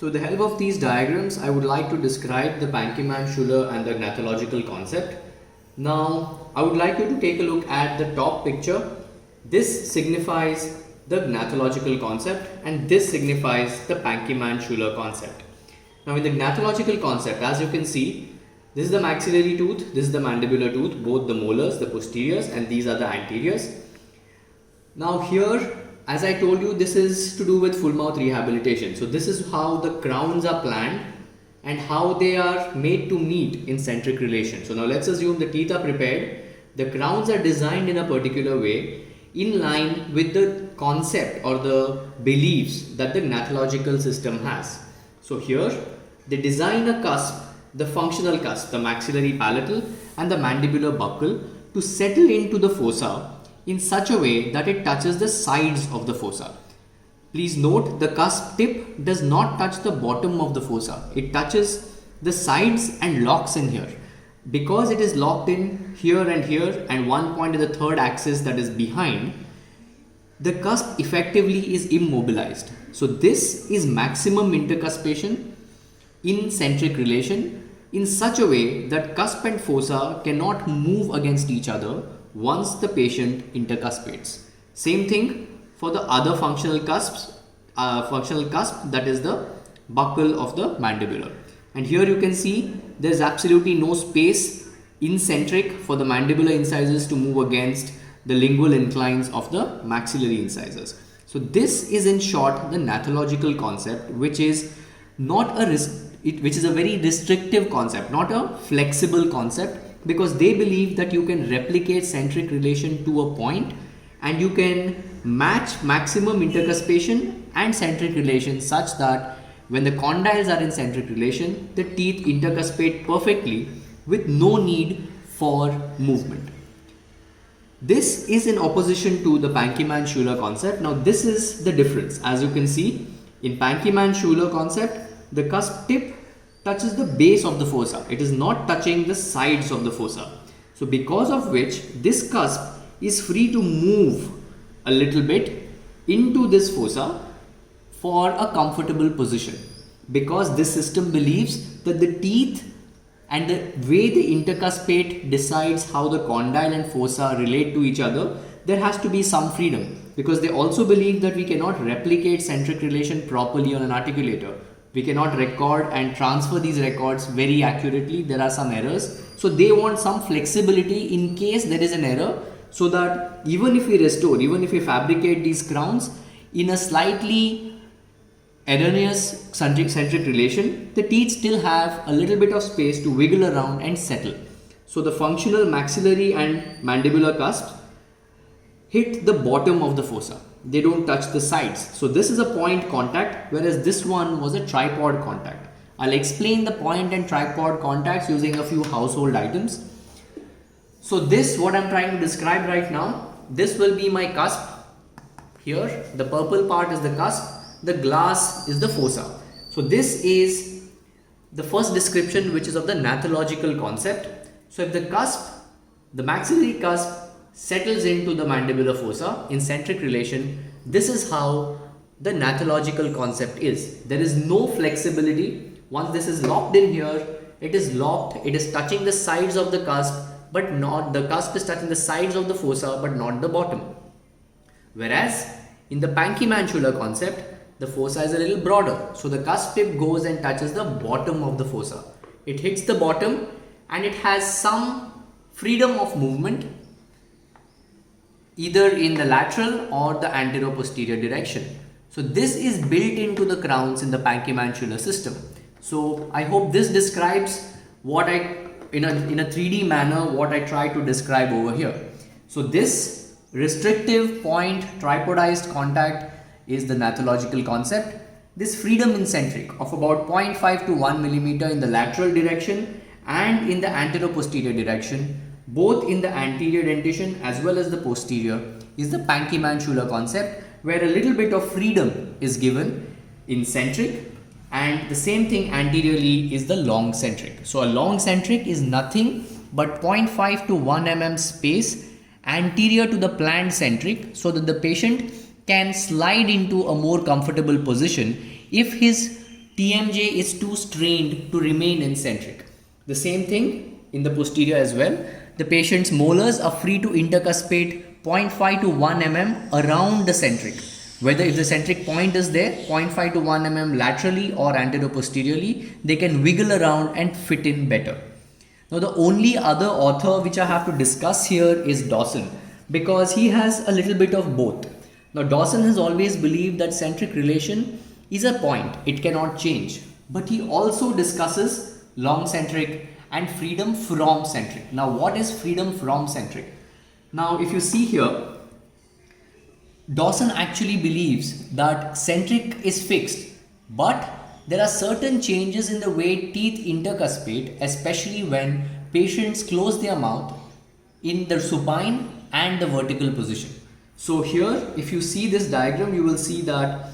So with the help of these diagrams, I would like to describe the Pankiemann-Schuler and the gnathological concept. Now, I would like you to take a look at the top picture. This signifies the gnathological concept and this signifies the Pankiemann-Schuler concept. Now in the gnathological concept, as you can see, this is the maxillary tooth, this is the mandibular tooth, both the molars, the posteriors, and these are the anteriors. Now here, as I told you, this is to do with full mouth rehabilitation. So this is how the crowns are planned and how they are made to meet in centric relation. So now let's assume the teeth are prepared, the crowns are designed in a particular way in line with the concept or the beliefs that the gnathological system has. So here they design a cusp, the functional cusp, the maxillary palatal and the mandibular buccal to settle into the fossa in such a way that it touches the sides of the fossa. Please note the cusp tip does not touch the bottom of the fossa. It touches the sides and locks in here. Because it is locked in here and one point in the third axis that is behind, the cusp effectively is immobilized. So this is maximum intercuspation in centric relation in such a way that cusp and fossa cannot move against each other once the patient intercuspates. Same thing for the other functional cusp that is the buccal of the mandibular. And here you can see there is absolutely no space in centric for the mandibular incisors to move against the lingual inclines of the maxillary incisors. So this is in short the gnathological concept, which is a very restrictive concept, not a flexible concept, because they believe that you can replicate centric relation to a point and you can match maximum intercuspation and centric relation such that when the condyles are in centric relation, the teeth intercuspate perfectly with no need for movement. This is in opposition to the Pankiemann-Schuler concept. Now this is the difference. As you can see, in Pankiemann-Schuler concept, the cusp tip touches the base of the fossa. It is not touching the sides of the fossa. So because of which this cusp is free to move a little bit into this fossa for a comfortable position, because this system believes that the teeth and the way they intercuspate decides how the condyle and fossa relate to each other. There has to be some freedom, because they also believe that we cannot replicate centric relation properly on an articulator. We cannot record and transfer these records very accurately. There are some errors. So they want some flexibility in case there is an error, so that even if we restore, even if we fabricate these crowns in a slightly erroneous centric relation, the teeth still have a little bit of space to wiggle around and settle. So the functional maxillary and mandibular cusps hit the bottom of the fossa. They don't touch the sides. So this is a point contact, whereas this one was a tripod contact. I'll explain the point and tripod contacts using a few household items. So this, what I'm trying to describe right now, this will be my cusp. Here, the purple part is the cusp. The glass is the fossa. So this is the first description, which is of the gnathological concept. So if the cusp, the maxillary cusp settles into the mandibular fossa in centric relation, this is how the gnathological concept is. There is no flexibility. Once this is locked in here, it is locked. It is touching the sides of the cusp, but not the cusp is touching the sides of the fossa, but not the bottom. Whereas in the Pankiemann-Schuler concept, the fossa is a little broader. So the cusp tip goes and touches the bottom of the fossa. It hits the bottom and it has some freedom of movement either in the lateral or the anterior-posterior direction. So this is built into the crowns in the Pankiemann-Schuler system. So I hope this describes what in a 3D manner what I try to describe over here. So this restrictive point tripodized contact is the gnathological concept. This freedom in centric of about 0.5 to 1 millimeter in the lateral direction and in the anterior-posterior direction, both in the anterior dentition as well as the posterior, is the Pankiemann-Schuler concept, where a little bit of freedom is given in centric, and the same thing anteriorly is the long centric. So a long centric is nothing but 0.5 to 1 mm space anterior to the planned centric, so that the patient can slide into a more comfortable position if his TMJ is too strained to remain in centric. The same thing in the posterior as well. The patient's molars are free to intercuspate 0.5 to 1 mm around the centric. Whether if the centric point is there, 0.5 to 1 mm laterally or anteroposteriorly, they can wiggle around and fit in better. Now the only other author which I have to discuss here is Dawson, because he has a little bit of both. Now Dawson has always believed that centric relation is a point, it cannot change. But he also discusses long centric and freedom from centric. Now what is freedom from centric? Now if you see here, Dawson actually believes that centric is fixed, but there are certain changes in the way teeth intercuspate, especially when patients close their mouth in the supine and the vertical position. So here, if you see this diagram, you will see that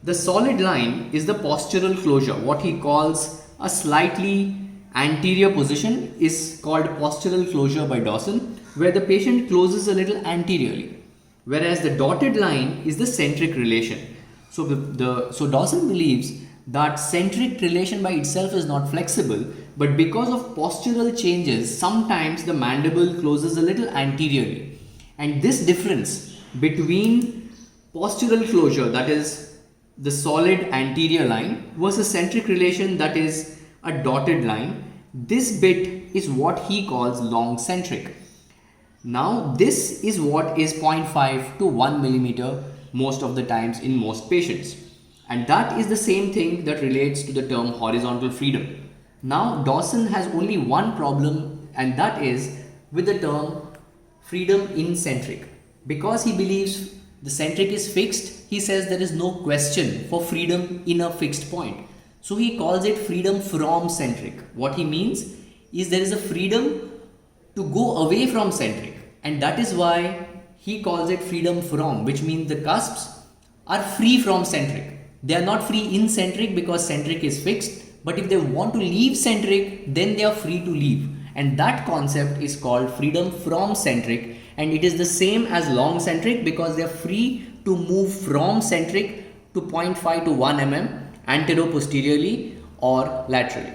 the solid line is the postural closure. What he calls a slightly anterior position is called postural closure by Dawson, where the patient closes a little anteriorly, whereas the dotted line is the centric relation. So Dawson believes that centric relation by itself is not flexible, but because of postural changes, sometimes the mandible closes a little anteriorly. And this difference between postural closure, that is the solid anterior line, versus centric relation, that is a dotted line, this bit is what he calls long centric. Now this is what is 0.5 to 1 millimeter most of the times in most patients. And that is the same thing that relates to the term horizontal freedom. Now Dawson has only one problem, and that is with the term freedom in centric. Because he believes the centric is fixed, he says there is no question for freedom in a fixed point. So he calls it freedom from centric. What he means is there is a freedom to go away from centric, and that is why he calls it freedom from, which means the cusps are free from centric. They are not free in centric because centric is fixed, but if they want to leave centric, then they are free to leave. And that concept is called freedom from centric, and it is the same as long centric because they are free to move from centric to 0.5 to 1 mm antero-posteriorly or laterally.